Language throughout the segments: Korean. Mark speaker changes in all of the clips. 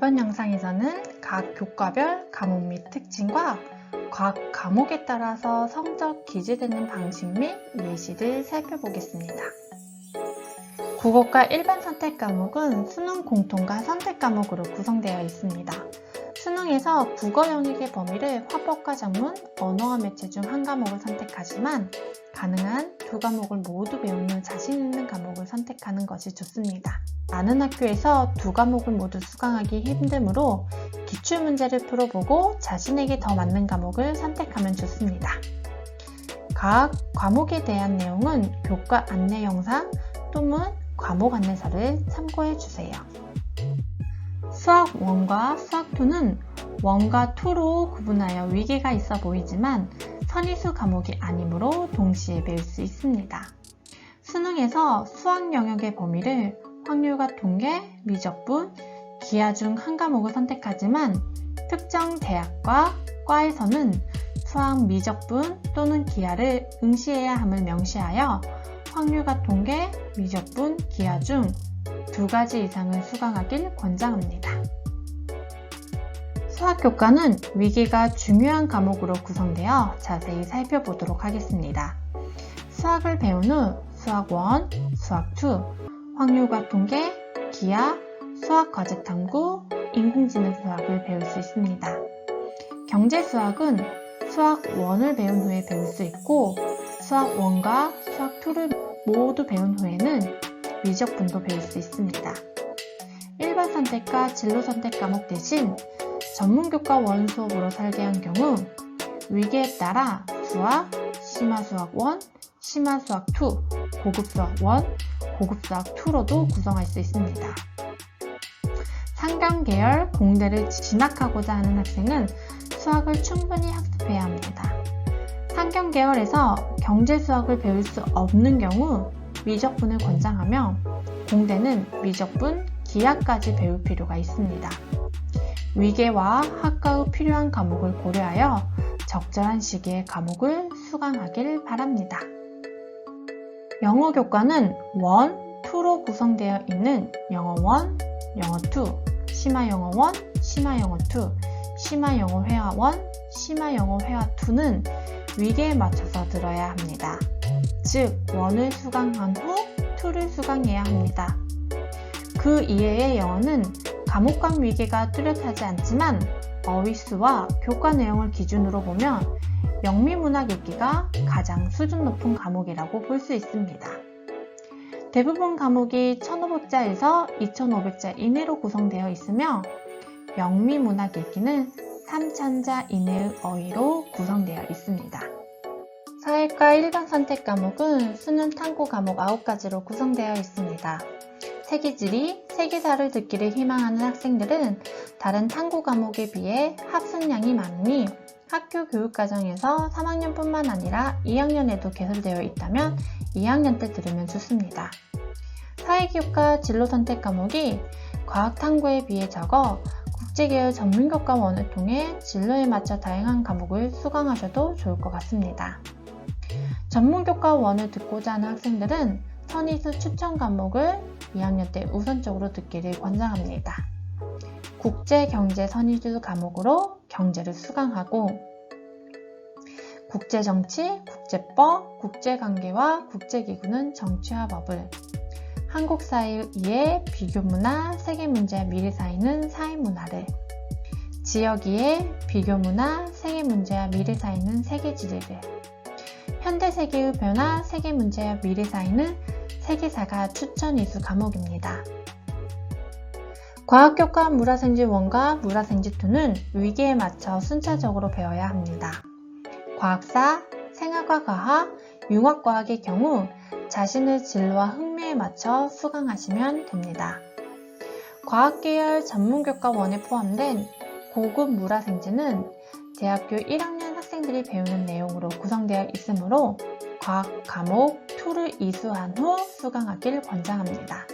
Speaker 1: 이번 영상에서는 각 교과별 과목 및 특징과 각 과목에 따라서 성적 기재되는 방식 및 예시를 살펴보겠습니다. 국어과 일반 선택 과목은 수능 공통과 선택 과목으로 구성되어 있습니다. 수능에서 국어 영역의 범위를 화법과 작문, 언어와 매체 중 한 과목을 선택하지만 가능한 두 과목을 모두 배우는 자신 있는 과목을 선택하는 것이 좋습니다. 많은 학교에서 두 과목을 모두 수강하기 힘들므로 기출문제를 풀어보고 자신에게 더 맞는 과목을 선택하면 좋습니다. 각 과목에 대한 내용은 교과 안내 영상 또는 과목 안내서를 참고해주세요. 수학 1과 수학 2는 1과 2로 구분하여 위계가 있어 보이지만 선의수 과목이 아니므로 동시에 배울 수 있습니다. 수능에서 수학 영역의 범위를 확률과 통계, 미적분, 기하 중 한 과목을 선택하지만 특정 대학과 과에서는 수학 미적분 또는 기하를 응시해야 함을 명시하여 확률과 통계, 미적분, 기하 중 두 가지 이상을 수강하길 권장합니다. 수학교과는 위계가 중요한 과목으로 구성되어 자세히 살펴보도록 하겠습니다. 수학을 배운 후 수학 1, 수학 2, 확률과 통계, 기하, 수학과제 탐구, 인공지능 수학을 배울 수 있습니다. 경제수학은 수학 1을 배운 후에 배울 수 있고 수학 1과 수학 2를 모두 배운 후에는 미적분도 배울 수 있습니다. 일반 선택과 진로 선택 과목 대신 전문교과 1 수업으로 설계한 경우 위계에 따라 수학, 심화수학 1, 심화수학 2, 고급수학 1, 고급수학 2로도 구성할 수 있습니다. 상경계열 공대를 진학하고자 하는 학생은 수학을 충분히 학습해야 합니다. 상경계열에서 경제수학을 배울 수 없는 경우 미적분을 권장하며 공대는 미적분, 기하까지 배울 필요가 있습니다. 위계와 학과 후 필요한 과목을 고려하여 적절한 시기에 과목을 수강하길 바랍니다. 영어 교과는 1, 2로 구성되어 있는 영어 1, 영어 2, 심화 영어 1, 심화 영어 2, 심화 영어 회화 1, 심화 영어 회화 2는 위계에 맞춰서 들어야 합니다. 즉, 1을 수강한 후 2를 수강해야 합니다. 그 이외의 영어는 과목 간 위계가 뚜렷하지 않지만 어휘수와 교과 내용을 기준으로 보면 영미문학 읽기가 가장 수준 높은 과목이라고 볼 수 있습니다. 대부분 과목이 1500자에서 2500자 이내로 구성되어 있으며 영미문학 읽기는 3000자 이내의 어휘로 구성되어 있습니다. 사회과 일반 선택 과목은 수능 탐구 과목 9가지로 구성되어 있습니다. 세계지리, 세계사를 듣기를 희망하는 학생들은 다른 탐구 과목에 비해 학습량이 많으니 학교 교육과정에서 3학년뿐만 아니라 2학년에도 개설되어 있다면 2학년 때 들으면 좋습니다. 사회교과 진로 선택 과목이 과학탐구에 비해 적어 국제계열 전문교과 1을 통해 진로에 맞춰 다양한 과목을 수강하셔도 좋을 것 같습니다. 전문교과 1을 듣고자 하는 학생들은 선의수 추천 과목을 2학년 때 우선적으로 듣기를 권장합니다. 국제경제 선의수 과목으로 경제를 수강하고 국제정치, 국제법, 국제관계와 국제기구는 정치와 법을 한국사회 이해, 비교문화, 세계문제와 미래사회는 사회문화를 지역이해, 비교문화, 세계문제와 미래사회는 세계지리를 현대세계의 변화, 세계문제와 미래사회는 세계사가 추천 이수 과목입니다. 과학교과 물화생지 1과 물화생지 2는 위계에 맞춰 순차적으로 배워야 합니다. 과학사, 생활과 과학, 융합과학의 경우 자신의 진로와 흥미에 맞춰 수강하시면 됩니다. 과학계열 전문교과 1에 포함된 고급 물화생지는 대학교 1학년 학생들이 배우는 내용으로 구성되어 있으므로 과학 과목 2를 이수한 후 수강하길 권장합니다.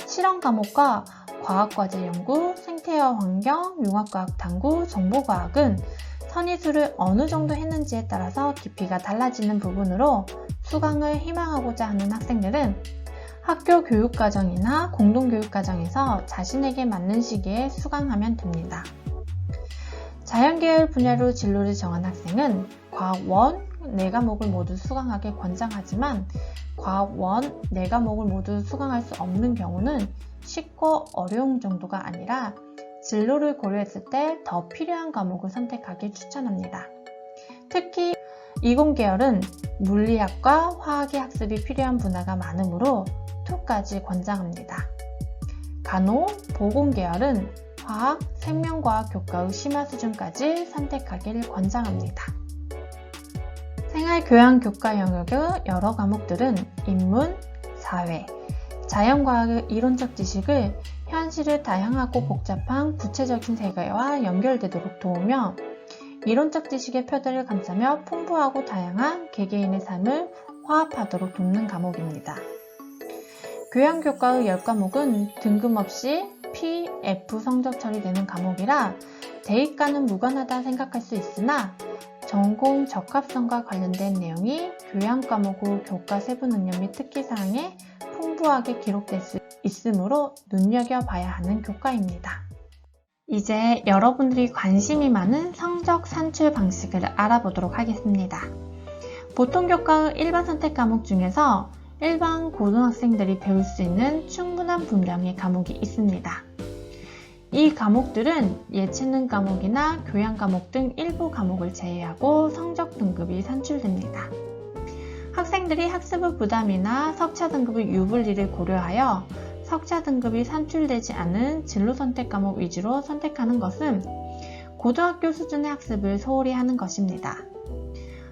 Speaker 1: 실험 과목과 과학과제 연구, 생태와 환경, 융합과학 탐구, 정보과학은 선의수를 어느 정도 했는지에 따라서 깊이가 달라지는 부분으로 수강을 희망하고자 하는 학생들은 학교 교육과정이나 공동교육과정에서 자신에게 맞는 시기에 수강하면 됩니다. 자연계열 분야로 진로를 정한 학생은 과학 1, 4과목을 모두 수강하길 권장하지만 과학 1, 4과목을 모두 수강할 수 없는 경우는 쉽고 어려운 정도가 아니라 진로를 고려했을 때 더 필요한 과목을 선택하길 추천합니다. 특히 이공계열은 물리학과 화학의 학습이 필요한 분야가 많으므로 2까지 권장합니다. 간호, 보건계열은 화학, 생명과학 교과의 심화 수준까지 선택하길 권장합니다. 생활교양 교과 영역의 여러 과목들은 인문, 사회, 자연과학의 이론적 지식을 현실의 다양하고 복잡한 구체적인 세계와 연결되도록 도우며 이론적 지식의 표대를 감싸며 풍부하고 다양한 개개인의 삶을 화합하도록 돕는 과목입니다. 교양교과의 10과목은 뜬금없이 P, F 성적 처리되는 과목이라 대입과는 무관하다 생각할 수 있으나 전공 적합성과 관련된 내용이 교양과목의 교과 세부 능력 및 특기사항에 풍부하게 기록될 수 있으므로 눈여겨봐야 하는 교과입니다. 이제 여러분들이 관심이 많은 성적 산출 방식을 알아보도록 하겠습니다. 보통 교과의 일반 선택 과목 중에서 일반 고등학생들이 배울 수 있는 충분한 분량의 과목이 있습니다. 이 과목들은 예체능 과목이나 교양 과목 등 일부 과목을 제외하고 성적 등급이 산출됩니다. 학생들이 학습의 부담이나 석차 등급의 유불리를 고려하여 석차 등급이 산출되지 않은 진로 선택 과목 위주로 선택하는 것은 고등학교 수준의 학습을 소홀히 하는 것입니다.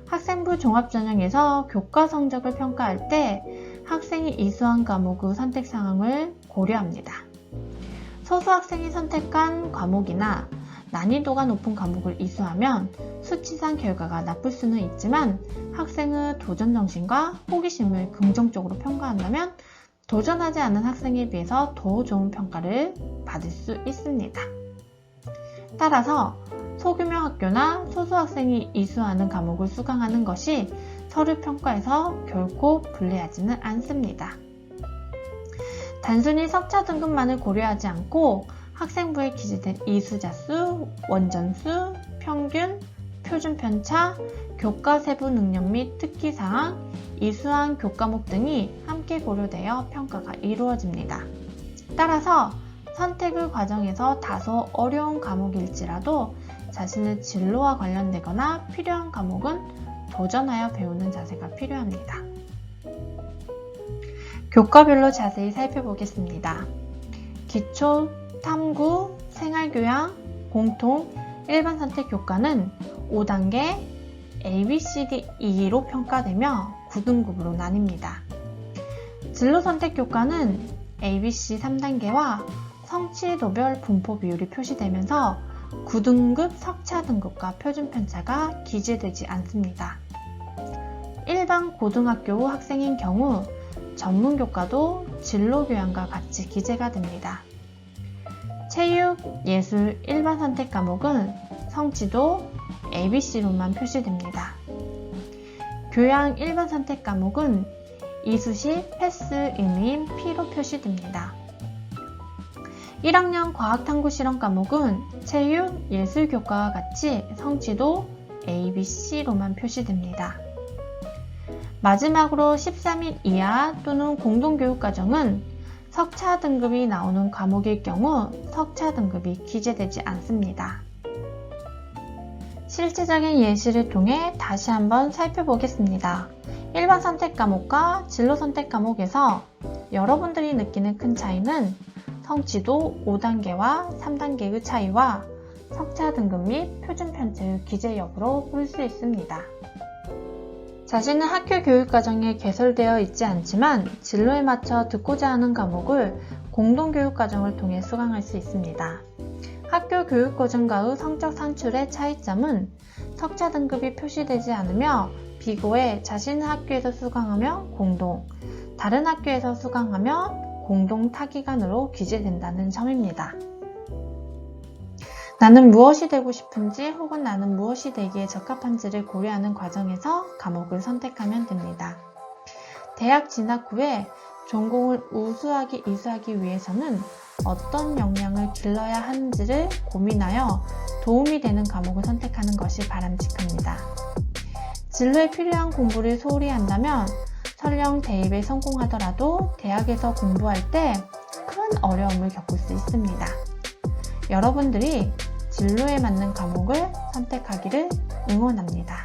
Speaker 1: 학생부 종합전형에서 교과 성적을 평가할 때 학생이 이수한 과목의 선택 상황을 고려합니다. 소수 학생이 선택한 과목이나 난이도가 높은 과목을 이수하면 수치상 결과가 나쁠 수는 있지만 학생의 도전 정신과 호기심을 긍정적으로 평가한다면 도전하지 않은 학생에 비해서 더 좋은 평가를 받을 수 있습니다. 따라서 소규모 학교나 소수 학생이 이수하는 과목을 수강하는 것이 서류 평가에서 결코 불리하지는 않습니다. 단순히 석차 등급만을 고려하지 않고 학생부에 기재된 이수자수, 원전수, 평균, 표준 편차, 교과 세부 능력 및 특기사항, 이수한 교과목 등이 함께 고려되어 평가가 이루어집니다. 따라서 선택의 과정에서 다소 어려운 과목일지라도 자신의 진로와 관련되거나 필요한 과목은 도전하여 배우는 자세가 필요합니다. 교과별로 자세히 살펴보겠습니다. 기초, 탐구, 생활교양, 공통, 일반 선택 교과는 5단계 ABCDE로 평가되며 9등급으로 나뉩니다. 진로 선택 교과는 ABC 3단계와 성취도별 분포 비율이 표시되면서 9등급 석차 등급과 표준 편차가 기재되지 않습니다. 일반 고등학교 학생인 경우 전문 교과도 진로 교양과 같이 기재가 됩니다. 체육, 예술, 일반 선택 과목은 성취도 ABC로만 표시됩니다. 교양 일반 선택 과목은 이수시 패스 의미인 P로 표시됩니다. 1학년 과학탐구 실험 과목은 체육, 예술 교과와 같이 성취도 ABC로만 표시됩니다. 마지막으로 13인 이하 또는 공동교육과정은 석차 등급이 나오는 과목일 경우 석차 등급이 기재되지 않습니다. 실제적인 예시를 통해 다시 한번 살펴보겠습니다. 일반 선택 과목과 진로 선택 과목에서 여러분들이 느끼는 큰 차이는 성취도 5단계와 3단계의 차이와 석차 등급 및 표준 편차의 기재 여부로 볼 수 있습니다. 자신은 학교 교육과정에 개설되어 있지 않지만 진로에 맞춰 듣고자 하는 과목을 공동교육과정을 통해 수강할 수 있습니다. 학교 교육과정과의 성적 산출의 차이점은 석차 등급이 표시되지 않으며 비고에 자신의 학교에서 수강하면 공동, 다른 학교에서 수강하면 공동 타기간으로 기재된다는 점입니다. 나는 무엇이 되고 싶은지 혹은 나는 무엇이 되기에 적합한지를 고려하는 과정에서 과목을 선택하면 됩니다. 대학 진학 후에 전공을 우수하게 이수하기 위해서는 어떤 역량을 길러야 하는지를 고민하여 도움이 되는 과목을 선택하는 것이 바람직합니다. 진로에 필요한 공부를 소홀히 한다면 설령 대입에 성공하더라도 대학에서 공부할 때 큰 어려움을 겪을 수 있습니다. 여러분들이 진로에 맞는 과목을 선택하기를 응원합니다.